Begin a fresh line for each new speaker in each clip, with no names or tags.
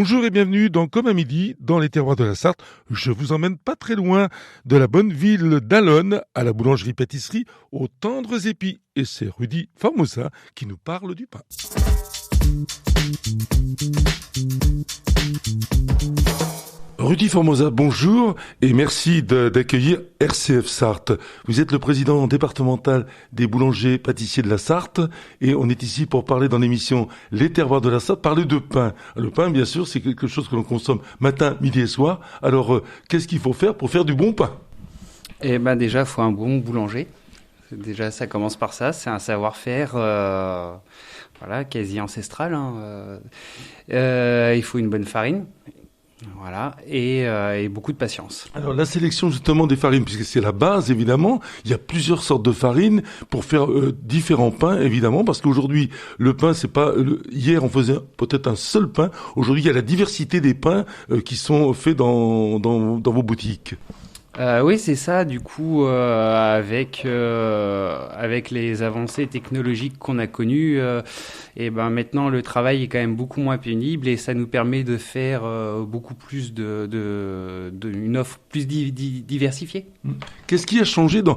Bonjour et bienvenue dans Comme à midi, dans les terroirs de la Sarthe. Je vous emmène pas très loin de la bonne ville d'Allonne à la boulangerie-pâtisserie aux tendres épis. Et c'est Rudy Formosa qui nous parle du pain. Rudy Formosa, bonjour et merci d'accueillir RCF Sarthe. Vous êtes le président départemental des boulangers pâtissiers de la Sarthe et on est ici pour parler dans l'émission Les terroirs de la Sarthe, parler de pain. Le pain, bien sûr, c'est quelque chose que l'on consomme matin, midi et soir. Alors, qu'est-ce qu'il faut faire pour faire du bon pain ?
Eh ben déjà, il faut un bon boulanger. Déjà, ça commence par ça. C'est un savoir-faire quasi ancestral. Il faut une bonne farine. Voilà, et beaucoup de patience.
Alors la sélection justement des farines, puisque c'est la base évidemment, il y a plusieurs sortes de farines pour faire différents pains évidemment, parce qu'aujourd'hui le pain c'est pas hier on faisait peut-être un seul pain, aujourd'hui il y a la diversité des pains qui sont faits dans vos boutiques.
Oui, c'est ça. Du coup, avec les avancées technologiques qu'on a connues, maintenant le travail est quand même beaucoup moins pénible et ça nous permet de faire beaucoup plus une offre plus diversifiée.
Qu'est-ce qui a changé dans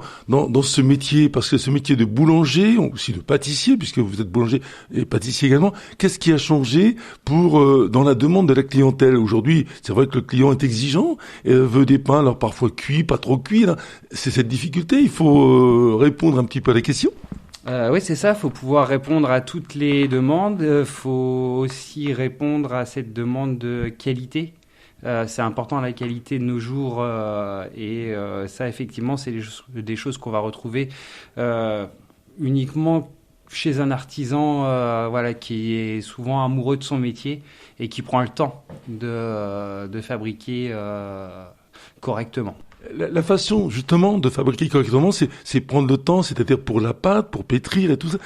ce métier ? Parce que ce métier de boulanger, aussi de pâtissier, puisque vous êtes boulanger et pâtissier également, qu'est-ce qui a changé dans la demande de la clientèle ? Aujourd'hui, c'est vrai que le client est exigeant, veut des pains, alors parfois cuits, pas trop cuits. Là. C'est cette difficulté, il faut répondre un petit peu à la question.
Oui, c'est ça. Il faut pouvoir répondre à toutes les demandes. Il faut aussi répondre à cette demande de qualité. C'est important la qualité de nos jours et ça, effectivement, c'est des choses qu'on va retrouver uniquement chez un artisan qui est souvent amoureux de son métier et qui prend le temps de fabriquer correctement.
La façon, justement, de fabriquer correctement, c'est prendre le temps, c'est-à-dire pour la pâte, pour pétrir et tout ça.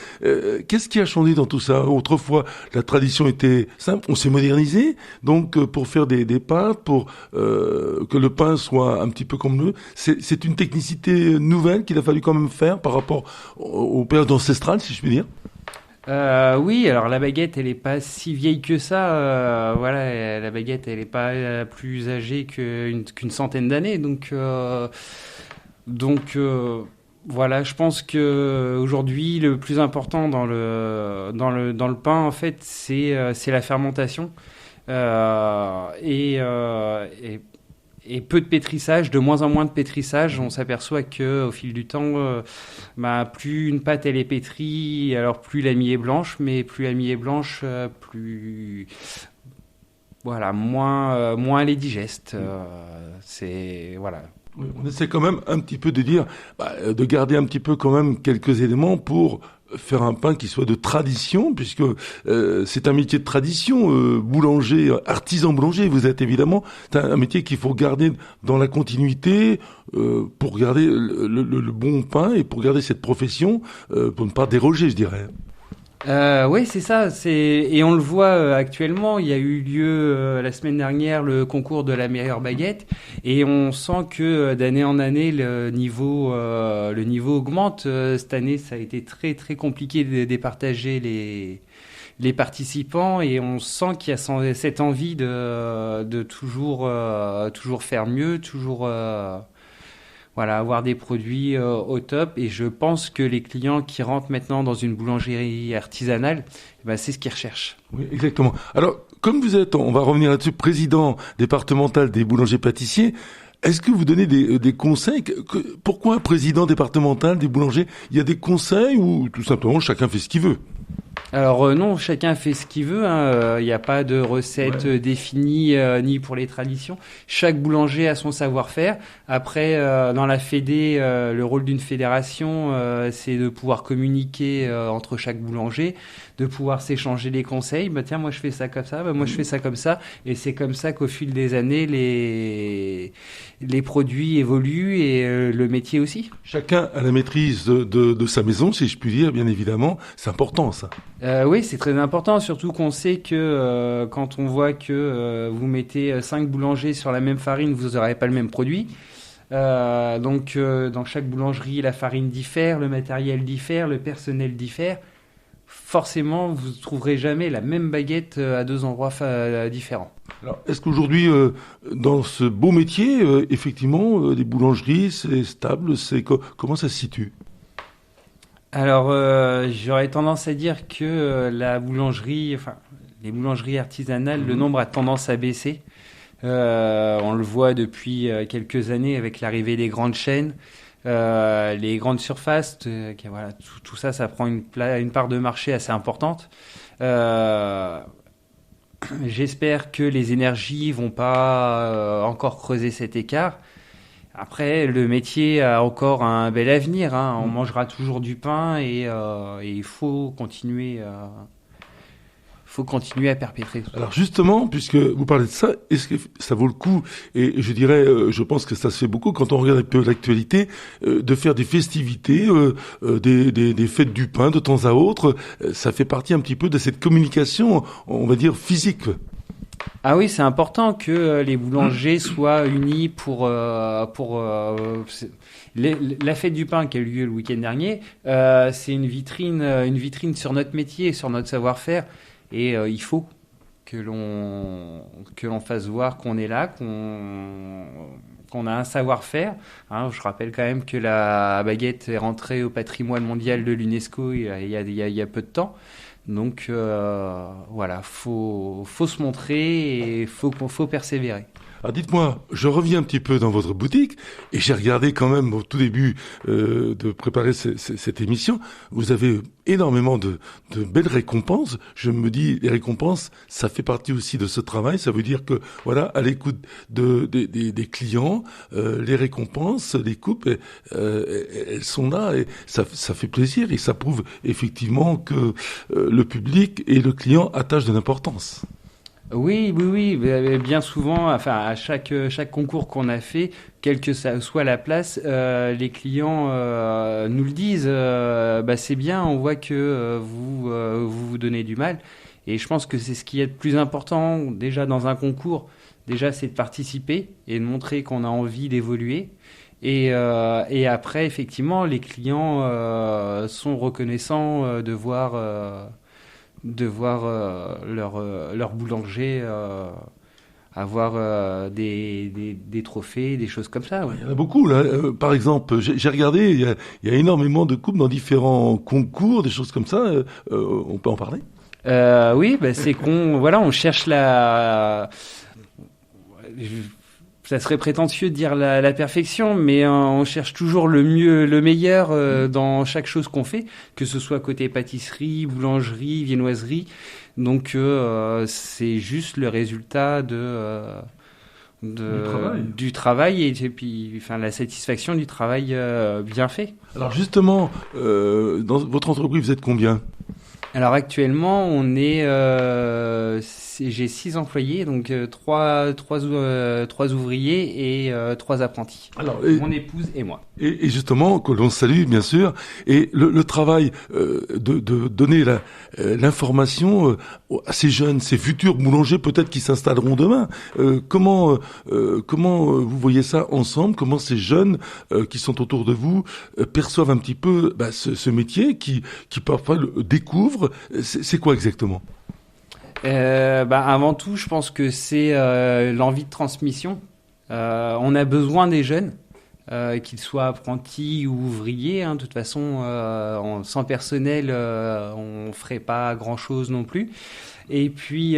Qu'est-ce qui a changé dans tout ça ? Autrefois, la tradition était simple, on s'est modernisé, donc pour faire des pâtes, pour que le pain soit un petit peu comme le... C'est une technicité nouvelle qu'il a fallu quand même faire par rapport aux périodes ancestrales, si je puis dire.
Oui, alors la baguette, elle est pas si vieille que ça. La baguette, elle est pas plus âgée qu'une centaine d'années. Donc, je pense que aujourd'hui, le plus important dans le pain, en fait, c'est la fermentation et peu de pétrissage, de moins en moins de pétrissage. On s'aperçoit qu'au fil du temps, plus une pâte elle est pétrie, alors plus la mie est blanche, mais plus la mie est blanche, moins elle est digeste.
Oui, on essaie quand même un petit peu de dire, de garder un petit peu quand même quelques éléments pour faire un pain qui soit de tradition, puisque c'est un métier de tradition, boulanger, artisan boulanger, vous êtes évidemment, c'est un métier qu'il faut garder dans la continuité pour garder le bon pain et pour garder cette profession, pour ne pas déroger, je dirais.
Oui, c'est ça. Et on le voit actuellement. Il y a eu lieu la semaine dernière le concours de la meilleure baguette, et on sent que d'année en année le niveau augmente. Cette année, ça a été très très compliqué de départager les participants, et on sent qu'il y a cette envie de toujours faire mieux, toujours avoir des produits au top. Et je pense que les clients qui rentrent maintenant dans une boulangerie artisanale, c'est ce qu'ils recherchent.
Oui, exactement. Alors, comme vous êtes, on va revenir là-dessus, président départemental des boulangers pâtissiers, est-ce que vous donnez des conseils ? Pourquoi un président départemental des boulangers ? Il y a des conseils ou tout simplement chacun fait ce qu'il veut ?
Alors non, chacun fait ce qu'il veut. Il n'y a pas de recette définie ni pour les traditions. Chaque boulanger a son savoir-faire. Après, dans la fédé, le rôle d'une fédération, c'est de pouvoir communiquer entre chaque boulanger, de pouvoir s'échanger les conseils. Tiens, moi je fais ça comme ça, moi je fais ça comme ça. Et c'est comme ça qu'au fil des années, les produits évoluent et le métier aussi.
Chacun a la maîtrise de sa maison, si je puis dire, bien évidemment. C'est important, ça.
Oui, c'est très important, surtout qu'on sait que quand on voit que vous mettez 5 boulangers sur la même farine, vous n'aurez pas le même produit. Donc, dans chaque boulangerie, la farine diffère, le matériel diffère, le personnel diffère. Forcément, vous ne trouverez jamais la même baguette à deux endroits différents.
Alors, est-ce qu'aujourd'hui, dans ce beau métier, effectivement, les boulangeries, c'est stable, comment ça se situe?
Alors, j'aurais tendance à dire que les boulangeries artisanales, le nombre a tendance à baisser. On le voit depuis quelques années avec l'arrivée des grandes chaînes, les grandes surfaces. Voilà, tout ça, ça prend une part de marché assez importante. J'espère que les énergies vont pas encore creuser cet écart. Après, le métier a encore un bel avenir, hein. On mangera toujours du pain et il faut continuer à perpétrer tout ça.
Alors justement, puisque vous parlez de ça, est-ce que ça vaut le coup, et je dirais, je pense que ça se fait beaucoup quand on regarde un peu l'actualité, de faire des festivités, des fêtes du pain de temps à autre, ça fait partie un petit peu de cette communication, on va dire, physique.
Ah oui, c'est important que les boulangers soient unis pour la fête du pain qui a eu lieu le week-end dernier. C'est une vitrine sur notre métier, sur notre savoir-faire, et il faut que l'on fasse voir qu'on est là, qu'on a un savoir-faire. Hein, je rappelle quand même que la baguette est rentrée au patrimoine mondial de l'UNESCO il y a peu de temps. Donc voilà, faut se montrer et faut persévérer.
Alors dites-moi, je reviens un petit peu dans votre boutique et j'ai regardé quand même au tout début de préparer cette émission. Vous avez énormément de belles récompenses. Je me dis, les récompenses, ça fait partie aussi de ce travail. Ça veut dire que voilà, à l'écoute des clients, les récompenses, les coupes, elles sont là et ça fait plaisir et ça prouve effectivement que le public et le client attachent de l'importance.
Oui. Bien souvent, enfin, à chaque concours qu'on a fait, quelle que soit la place, les clients nous le disent. C'est bien, on voit que vous donnez du mal. Et je pense que c'est ce qui est le plus important déjà dans un concours. Déjà, c'est de participer et de montrer qu'on a envie d'évoluer. Et après, effectivement, les clients sont reconnaissants de voir leur boulanger avoir des trophées, des choses comme ça. Ouais.
Il y en a beaucoup là. Par exemple, j'ai regardé, il y a énormément de coupes dans différents concours, des choses comme ça. On peut en parler?
Oui, c'est on cherche ça serait prétentieux de dire la perfection, mais on cherche toujours le mieux, le meilleur dans chaque chose qu'on fait, que ce soit côté pâtisserie, boulangerie, viennoiserie. Donc c'est juste le résultat du travail et puis enfin la satisfaction du travail bien fait.
Alors justement, dans votre entreprise, vous êtes combien?
Alors actuellement, on est, j'ai 6 employés, donc 3 ouvriers et 3 apprentis. Alors, mon épouse et moi.
Et justement, que l'on salue bien sûr, et le travail de donner l'information à ces jeunes, ces futurs boulangers peut-être qui s'installeront demain. Comment vous voyez ça ensemble? Comment ces jeunes qui sont autour de vous perçoivent un petit peu ce métier qui parfois le découvrent? C'est quoi exactement?
Avant tout, je pense que c'est l'envie de transmission. On a besoin des jeunes, qu'ils soient apprentis ou ouvriers. Hein. De toute façon, sans personnel, on ferait pas grand-chose non plus. Et puis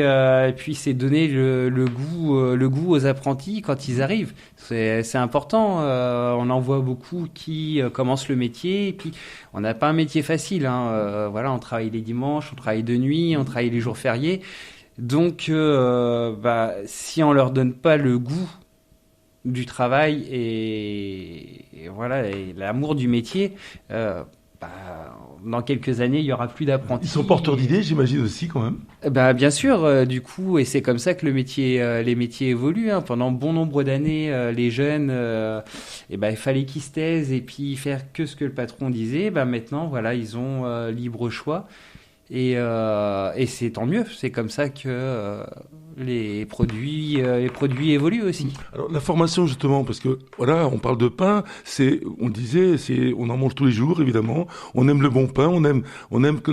c'est donner le goût aux apprentis quand ils arrivent. C'est important. On en voit beaucoup qui commencent le métier. Et puis on n'a pas un métier facile. Hein. Voilà, on travaille les dimanches, on travaille de nuit, on travaille les jours fériés. Donc si on leur donne pas le goût du travail et voilà et l'amour du métier. Dans quelques années, il y aura plus d'apprentis.
Ils sont porteurs d'idées, j'imagine aussi, quand même.
Bien sûr, du coup, et c'est comme ça que les métiers évoluent. Hein. Pendant bon nombre d'années, les jeunes, il fallait qu'ils se taisent et puis faire que ce que le patron disait. Maintenant, voilà, ils ont libre choix. Et c'est tant mieux. C'est comme ça que les produits évoluent aussi.
Alors la formation justement, parce que voilà, on parle de pain, on en mange tous les jours évidemment. On aime le bon pain, on aime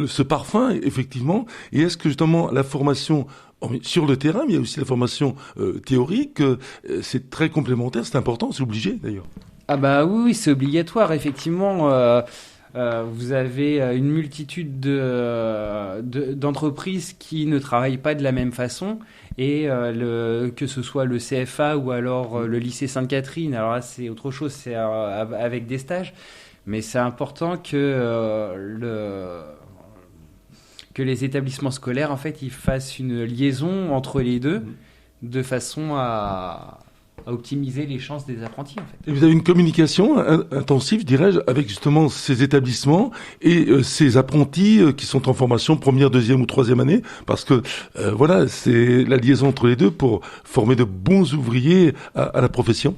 ce parfum effectivement. Et est-ce que justement la formation sur le terrain, mais il y a aussi la formation théorique. C'est très complémentaire, c'est important, c'est obligé d'ailleurs.
Ah bah oui, c'est obligatoire, effectivement. Vous avez une multitude d'entreprises qui ne travaillent pas de la même façon, et que ce soit le CFA ou alors le lycée Sainte-Catherine, alors là c'est autre chose, c'est avec des stages, mais c'est important que les établissements scolaires, en fait, ils fassent une liaison entre les deux, de façon à optimiser les chances des apprentis, en fait.
Et vous avez une communication intensive, dirais-je, avec justement ces établissements et ces apprentis qui sont en formation première, deuxième ou troisième année, parce que voilà, c'est la liaison entre les deux pour former de bons ouvriers à la profession.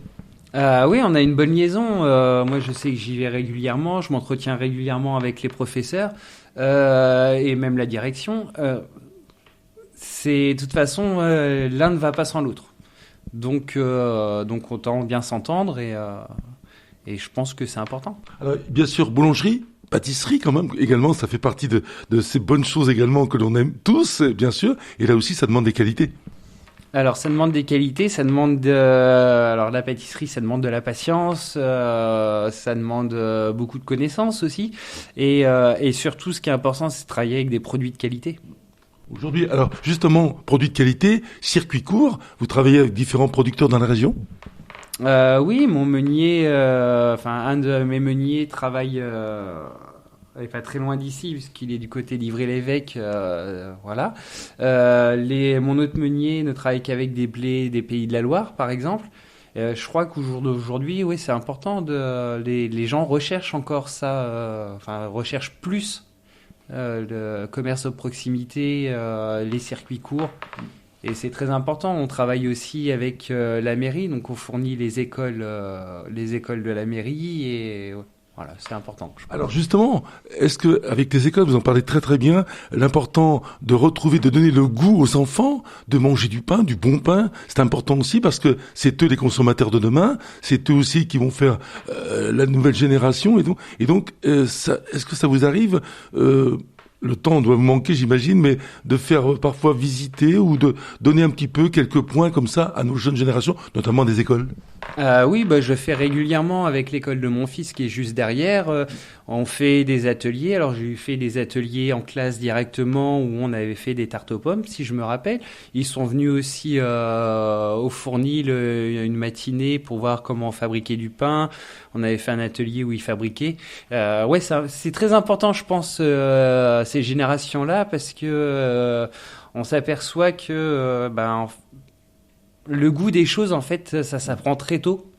Oui, on a une bonne liaison. Moi, je sais que j'y vais régulièrement, je m'entretiens régulièrement avec les professeurs et même la direction. De toute façon, l'un ne va pas sans l'autre. Donc autant bien s'entendre et je pense que c'est important.
Alors, bien sûr, boulangerie, pâtisserie quand même, également, ça fait partie de ces bonnes choses également que l'on aime tous, bien sûr. Et là aussi, ça demande des qualités.
Alors, ça demande des qualités, ça demande alors la pâtisserie, ça demande de la patience, ça demande beaucoup de connaissances aussi. Et surtout, ce qui est important, c'est de travailler avec des produits de qualité.
Aujourd'hui, alors justement, produits de qualité, circuit court, vous travaillez avec différents producteurs dans la région ?
Oui, mon meunier, un de mes meuniers travaille pas très loin d'ici, puisqu'il est du côté d'Ivry-l'Évêque, voilà. Mon autre meunier ne travaille qu'avec des blés des Pays de la Loire, par exemple. Je crois qu'au jour d'aujourd'hui, oui, c'est important. Les gens recherchent encore ça, recherchent plus le commerce de proximité, les circuits courts. Et c'est très important. On travaille aussi avec la mairie, donc on fournit les écoles de la mairie et voilà, c'est important.
Alors justement, est-ce que avec les écoles, vous en parlez très très bien, l'important de retrouver, de donner le goût aux enfants, de manger du pain, du bon pain, c'est important aussi parce que c'est eux les consommateurs de demain, c'est eux aussi qui vont faire la nouvelle génération et donc est-ce que ça vous arrive le temps doit vous manquer, j'imagine, mais de faire parfois visiter ou de donner un petit peu quelques points comme ça à nos jeunes générations, notamment des écoles.
Oui, je fais régulièrement avec l'école de mon fils qui est juste derrière. On fait des ateliers. Alors j'ai fait des ateliers en classe directement où on avait fait des tartes aux pommes, si je me rappelle. Ils sont venus aussi au Fournil une matinée pour voir comment fabriquer du pain. On avait fait un atelier où ils fabriquaient. Ouais, c'est très important, je pense, ces générations-là, parce que on s'aperçoit que le goût des choses, en fait, ça s'apprend très tôt.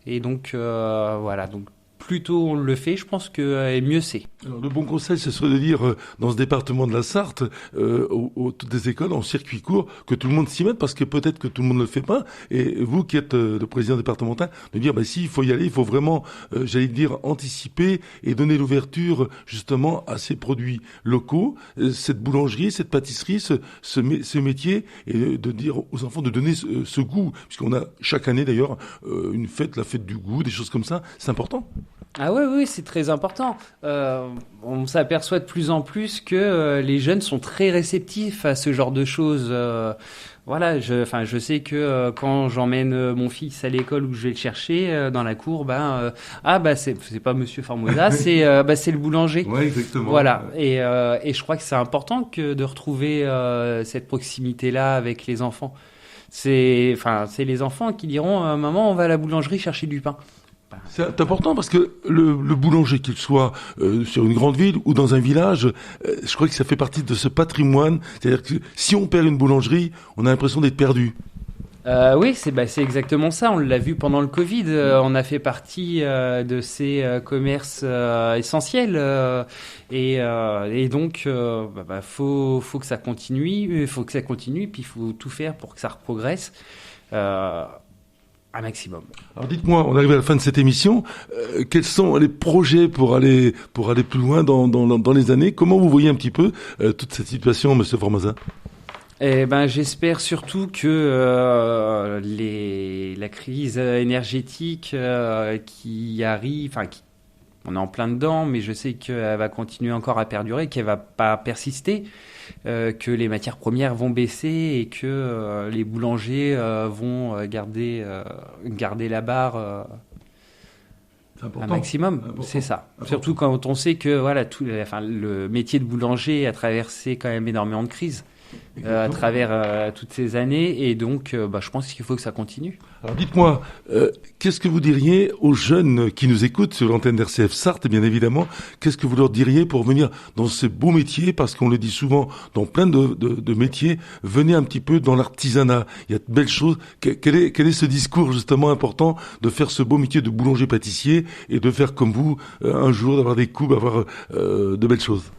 Et donc, voilà. Donc, plus tôt on le fait, je pense que et mieux c'est.
Alors, le bon conseil, ce serait de dire, dans ce département de la Sarthe, toutes les écoles en circuit court, que tout le monde s'y mette, parce que peut-être que tout le monde ne le fait pas. Et vous, qui êtes le président départemental, de dire, si, il faut y aller, il faut vraiment, anticiper et donner l'ouverture, justement, à ces produits locaux, cette boulangerie, cette pâtisserie, ce métier, et de dire aux enfants de donner ce goût, puisqu'on a chaque année, d'ailleurs, une fête, la fête du goût, des choses comme ça, c'est important.
Ah oui, c'est très important. On s'aperçoit de plus en plus que les jeunes sont très réceptifs à ce genre de choses. Voilà, je sais que quand j'emmène mon fils à l'école où je vais le chercher dans la cour, c'est pas Monsieur Formosa, c'est le boulanger.
Ouais, exactement.
Voilà, et je crois que c'est important de retrouver cette proximité-là avec les enfants. C'est les enfants qui diront maman, on va à la boulangerie chercher du pain.
C'est important parce que le boulanger, qu'il soit sur une grande ville ou dans un village, je crois que ça fait partie de ce patrimoine. C'est-à-dire que si on perd une boulangerie, on a l'impression d'être perdu.
Oui, c'est exactement ça. On l'a vu pendant le Covid. On a fait partie de ces commerces essentiels. Et donc, faut que ça continue. Faut que ça continue. Puis il faut tout faire pour que ça progresse. Un maximum.
Alors dites-moi, on arrive à la fin de cette émission, quels sont les projets pour aller plus loin dans les années? Comment vous voyez un petit peu toute cette situation, Monsieur Formosa?
J'espère surtout que la crise énergétique qui arrive, on est en plein dedans, mais je sais qu'elle va continuer encore à perdurer, qu'elle va pas persister, que les matières premières vont baisser et que les boulangers vont garder la barre un maximum. C'est ça. Surtout quand on sait que voilà, le métier de boulanger a traversé quand même énormément de crises. À travers toutes ces années, et donc je pense qu'il faut que ça continue.
Alors dites-moi, qu'est-ce que vous diriez aux jeunes qui nous écoutent sur l'antenne d'RCF Sarthe, bien évidemment, qu'est-ce que vous leur diriez pour venir dans ce beau métier, parce qu'on le dit souvent dans plein de métiers, venez un petit peu dans l'artisanat, il y a de belles choses. Quel est ce discours justement important de faire ce beau métier de boulanger-pâtissier et de faire comme vous, un jour d'avoir des coups, avoir de belles choses?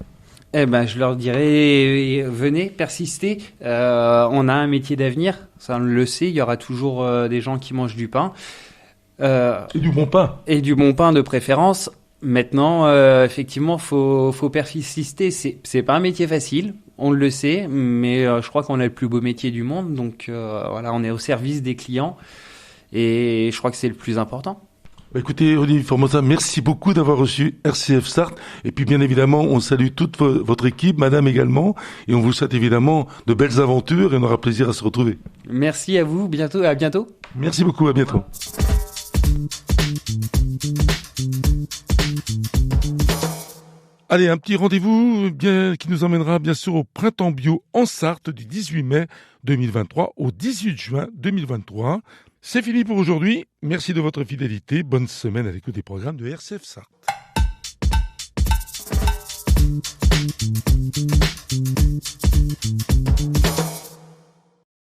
Eh ben, je leur dirais, venez, persistez. On a un métier d'avenir, ça on le sait. Il y aura toujours des gens qui mangent du pain.
Et du bon pain.
Et du bon pain de préférence. Maintenant, effectivement, faut persister. C'est pas un métier facile, on le sait, mais je crois qu'on a le plus beau métier du monde. Donc voilà, on est au service des clients, et je crois que c'est le plus important.
Écoutez, Olivier Formosa, merci beaucoup d'avoir reçu RCF Sarthe. Et puis, bien évidemment, on salue toute votre équipe, madame également. Et on vous souhaite évidemment de belles aventures et on aura plaisir à se retrouver.
Merci à vous. À bientôt.
Merci beaucoup. À bientôt. Allez, un petit rendez-vous qui nous emmènera bien sûr au Printemps Bio en Sarthe du 18 mai 2023 au 18 juin 2023. C'est fini pour aujourd'hui. Merci de votre fidélité. Bonne semaine à l'écoute des programmes de RCF Sarthe.